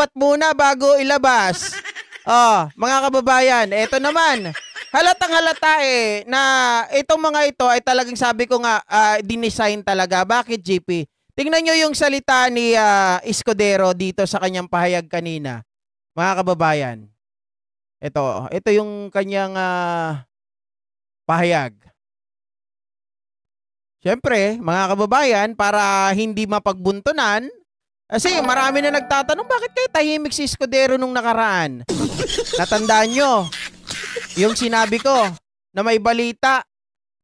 Dapat muna bago ilabas. Mga kababayan, eto naman. Halatang halata na itong mga ito ay talagang sabi ko nga dinesign talaga. Bakit, JP? Tingnan nyo yung salita ni Escudero dito sa kanyang pahayag kanina. Mga kababayan. Ito yung kanyang pahayag. Siyempre, mga kababayan, para hindi mapagbuntunan, kasi marami na nagtatanong, bakit kayo tahimik si Escudero nung nakaraan? Natandaan nyo, yung sinabi ko na may balita,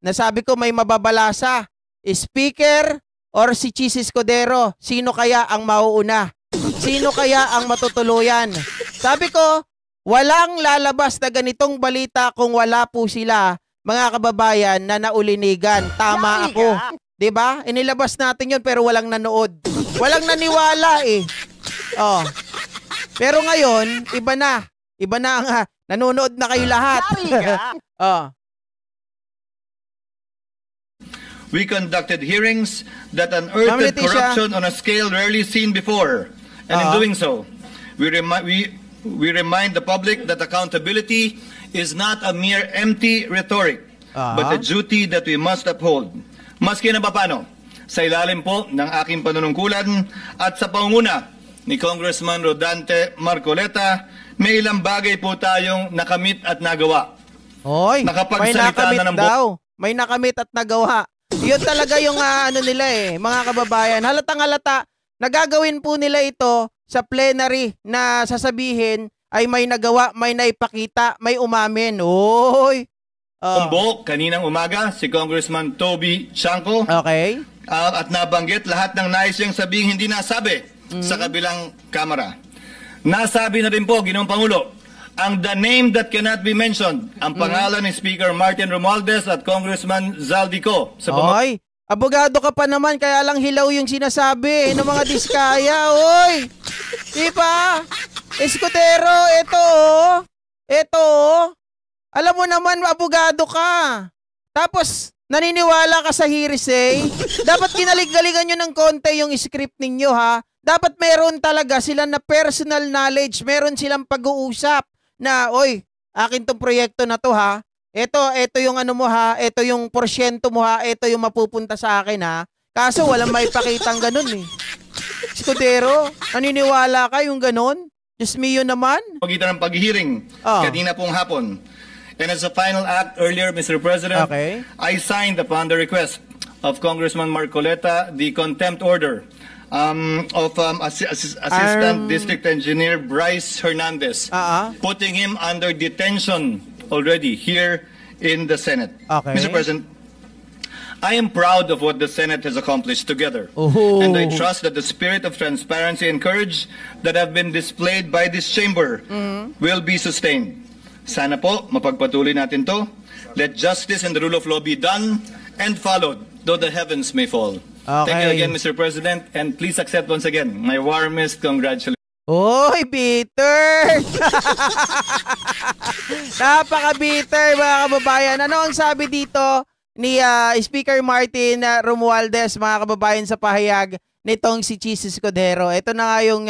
na sabi ko may mababalasa, speaker or si Chis Escudero, sino kaya ang mauuna? Sino kaya ang matutuluyan? Sabi ko, walang lalabas na ganitong balita kung wala po sila, mga kababayan, na naulinigan. Tama ako. 'Di ba? Inilabas natin 'yon pero walang nanood. Walang naniwala eh. Pero ngayon, iba na. Iba na ang nanonood na kayo lahat. We conducted hearings that unearthed corruption on a scale rarely seen before. And in doing so, we remind the public that accountability is not a mere empty rhetoric, but a duty that we must uphold. Maski na papano, sa ilalim po ng aking panunungkulan at sa pangunguna ni Congressman Rodante Marcoleta, may ilang bagay po tayong nakamit at nagawa. Nakapagsalita na ng may nakamit at nagawa. Yun talaga yung nila mga kababayan. Halatang halata, nagagawin po nila ito sa plenary na sasabihin ay may nagawa, may naipakita, may umamin. Umbok kaninang umaga si Congressman Toby Chanco. Okay. At nabanggit lahat ng nais niyang sabihin hindi nasabi sa kabilang kamera. Nasabi na rin po, Ginoong Pangulo, ang the name that cannot be mentioned, ang pangalan ni Speaker Martin Romualdez at Congressman Zaldico. Abogado ka pa naman, kaya lang hilaw yung sinasabi ng mga diskaya. Diba? Escudero, ito. Alam mo naman, abogado ka. Tapos, naniniwala ka sa hearsay. Dapat kinalig-galigan nyo ng konti yung script ninyo, ha? Dapat meron talaga sila na personal knowledge. Meron silang pag-uusap na, akin tong proyekto na to, ha? Ito yung ano mo, ha? Ito yung porsyento mo, ha? Ito yung mapupunta sa akin, ha? Kaso, walang maipakitang ganun, eh. Escudero, naniniwala ka yung ganun? Diyos mio naman. Pagitan ng pag-hearing, kanina pong hapon. And as a final act earlier, Mr. President, I signed upon the request of Congressman Marcoleta the contempt order of Assistant District Engineer Bryce Hernandez, putting him under detention already here in the Senate. Mr. President, I am proud of what the Senate has accomplished together. And I trust that the spirit of transparency and courage that have been displayed by this chamber will be sustained. Sana po, mapagpatuloy natin to. Let justice and the rule of law be done and followed, though the heavens may fall. Thank you again, Mr. President, and please accept once again my warmest congratulations. Peter! Napaka-bitter, mga kababayan. Ano ang sabi dito ni Speaker Martin Romualdez, mga kababayan, sa pahayag nitong si Chis Escudero? Ito na nga yung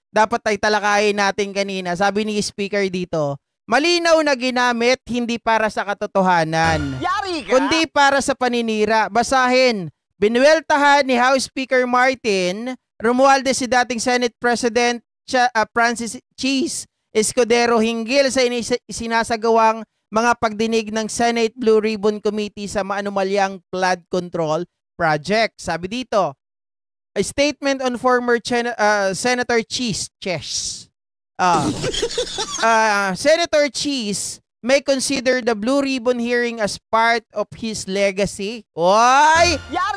dapat ay talakayin natin kanina. Sabi ni Speaker dito, malinaw na ginamit hindi para sa katotohanan, kundi para sa paninira. Basahin, binuweltahan ni House Speaker Martin Romualdez si dating Senate President Francis Chis Escudero hinggil sa sinasagawang mga pagdinig ng Senate Blue Ribbon Committee sa maanumalyang flood control project. Sabi dito, a statement on former Senator Chis Senator Chis may consider the Blue Ribbon hearing as part of his legacy.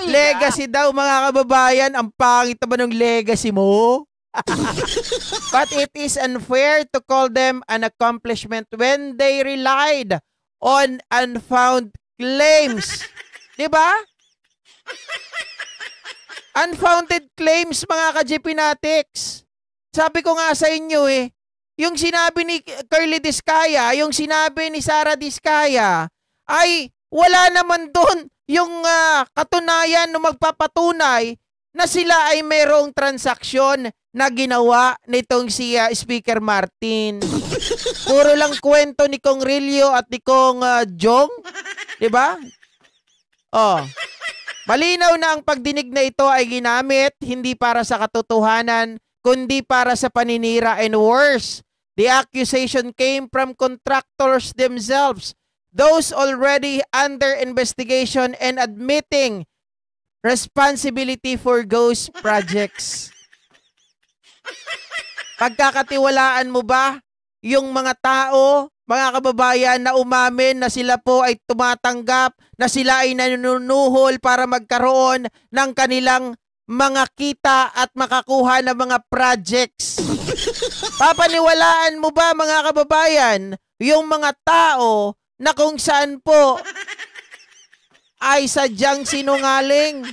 Legacy daw, mga kababayan. Ang pangit naman ng legacy mo. But it is unfair to call them an accomplishment when they relied on unfounded claims. Diba? Unfounded claims, mga ka-Jipinatics. Sabi ko nga sa inyo yung sinabi ni Curly Diskaya, yung sinabi ni Sara Diskaya, ay wala naman doon yung katunayan na magpapatunay na sila ay mayroong transaksyon na ginawa nitong si Speaker Martin. Puro lang kwento ni Kong Rillo at ni Kong Jong. Diba? Oh. Malinaw na ang pagdinig na ito ay ginamit hindi para sa katotohanan, kundi para sa paninira, and worse. The accusation came from contractors themselves, those already under investigation and admitting responsibility for ghost projects. Pagkakatiwalaan mo ba yung mga tao, mga kababayan, na umamin na sila po ay tumatanggap, na sila ay nanunuhol para magkaroon ng kanilang mga kita at makakuha ng mga projects? Papaniwalaan mo ba, mga kababayan, yung mga tao na kung saan po ay sadyang sinungaling?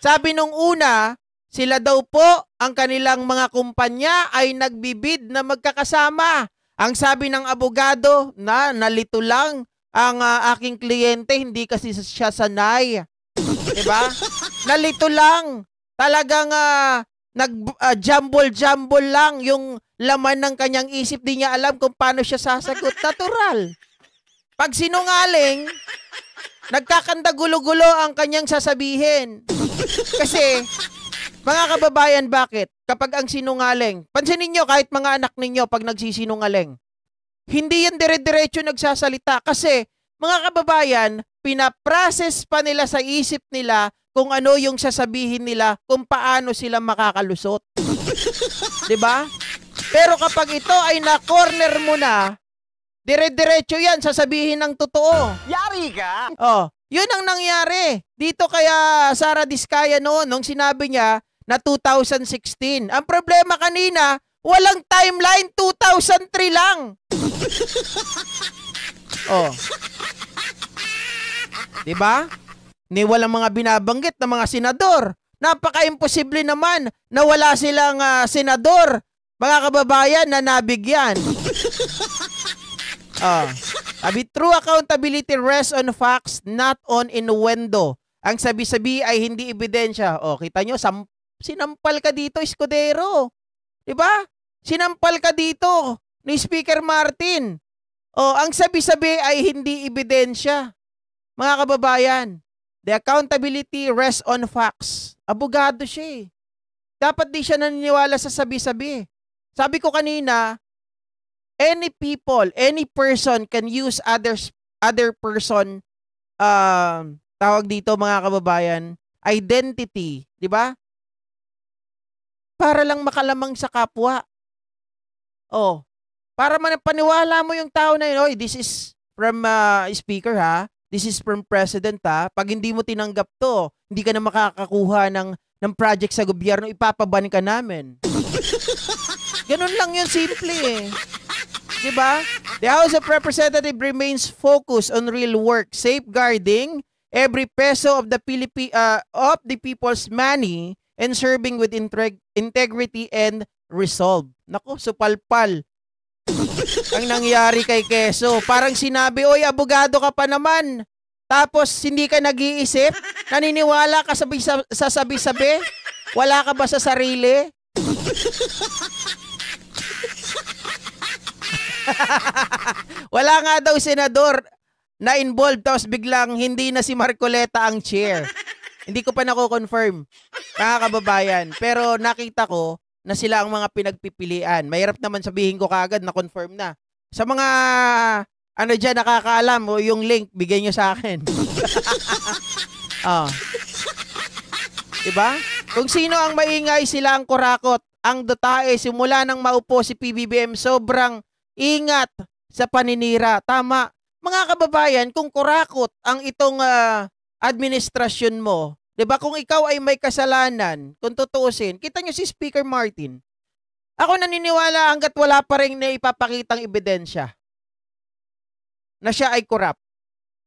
Sabi nung una, sila daw po, ang kanilang mga kumpanya ay nagbibid na magkakasama. Ang sabi ng abogado na nalito lang ang aking kliyente, hindi kasi siya sanay. Diba? Nalito lang. Talagang nag-jumble-jumble lang yung laman ng kanyang isip. Di niya alam kung paano siya sasagot. Natural. Pag sinungaling, nagkakanda-gulo-gulo ang kanyang sasabihin. Kasi, mga kababayan, bakit? Kapag ang sinungaling, pansinin nyo kahit mga anak ninyo pag nagsisinungaling, hindi yan dire-diretso nagsasalita. Kasi, mga kababayan, pinaprocess pa nila sa isip nila kung ano yung sasabihin nila, kung paano sila makakalusot. Diba? Pero kapag ito ay na-corner mo na, dire-diretso yan, sasabihin ng totoo. Yari ka! Oh, yun ang nangyari. Dito kaya Sara Diskaya noon, nung sinabi niya na 2016. Ang problema kanina, walang timeline, 2003 lang. Oh. Diba? Ni walang mga binabanggit na mga senador. Napaka-imposible naman na wala silang senador, mga kababayan, na nabigyan. Sabi, true accountability rests on facts, not on innuendo. Ang sabi-sabi ay hindi ebidensya. O, kita nyo, sinampal ka dito, Escudero. Diba? Sinampal ka dito ni Speaker Martin. O, ang sabi-sabi ay hindi ebidensya. Mga kababayan, the accountability rests on facts. Abogado siya eh. Dapat di siya naniniwala sa sabi-sabi. Sabi ko kanina, any people, any person can use other person, tawag dito mga kababayan, identity, di ba? Para lang makalamang sa kapwa. Oh, para paniwala mo yung tao na yun, oy, this is from speaker ha, this is from president ha, pag hindi mo tinanggap to, hindi ka na makakakuha ng project sa gobyerno, ipapaban ka namin. Ganun lang yun, simple eh. Diba? The House of Representatives remains focused on real work, safeguarding every peso of the people's money and serving with integrity and resolve. Naku, supalpal. Ang nangyari kay Quezon, parang sinabi, oy, abogado ka pa naman. Tapos hindi ka nag-iisip? Naniniwala ka sa sabi-sabi? Wala ka ba sa sarili? Wala nga daw senador na involved, tapos biglang hindi na si Marcoleta ang chair. Hindi ko pa nako-confirm, mga kababayan. Pero nakita ko na sila ang mga pinagpipilian. Mahirap naman sabihin ko kaagad na confirm na. Sa mga dyan nakakaalam, o yung link, bigay nyo sa akin. Diba? Kung sino ang maingay, sila ang kurakot. Ang datae, simula nang maupo si PBBM, sobrang ingat sa paninira. Tama. Mga kababayan, kung kurakot ang itong administrasyon mo, 'di ba? Kung ikaw ay may kasalanan, kung tutuusin, kita nyo si Speaker Martin. Ako naniniwala hangga't wala pa rin na ipapakitang ebidensya na siya ay corrupt.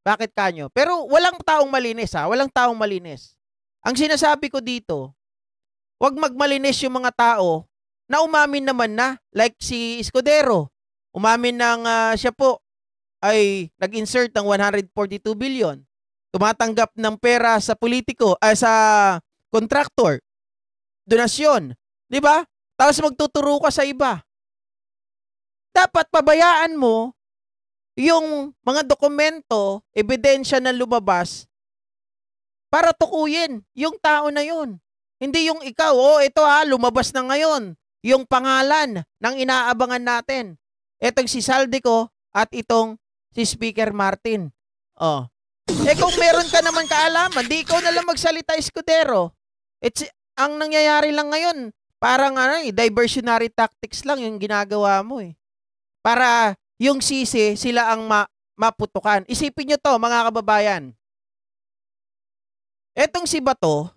Bakit kanyo? Pero walang taong malinis ha, walang taong malinis. Ang sinasabi ko dito, wag magmalinis yung mga tao na umamin naman na, like si Escudero. Umamin ng siya po ay nag-insert ng 142 billion. Tumatanggap ng pera sa politiko, sa contractor. Donasyon. Di ba? Tapos magtuturo ka sa iba. Dapat pabayaan mo yung mga dokumento, ebidensya na lumabas para tukuyin yung tao na yun. Hindi yung ikaw, ito lumabas na ngayon yung pangalan ng inaabangan natin. Itong si Saldico at itong si Speaker Martin. Kung meron ka naman kaalaman, di ikaw na lang magsalita, Escudero. Ang nangyayari lang ngayon, parang diversionary tactics lang yung ginagawa mo eh. Para yung sisi, sila ang maputukan. Isipin nyo to, mga kababayan. Etong si Bato,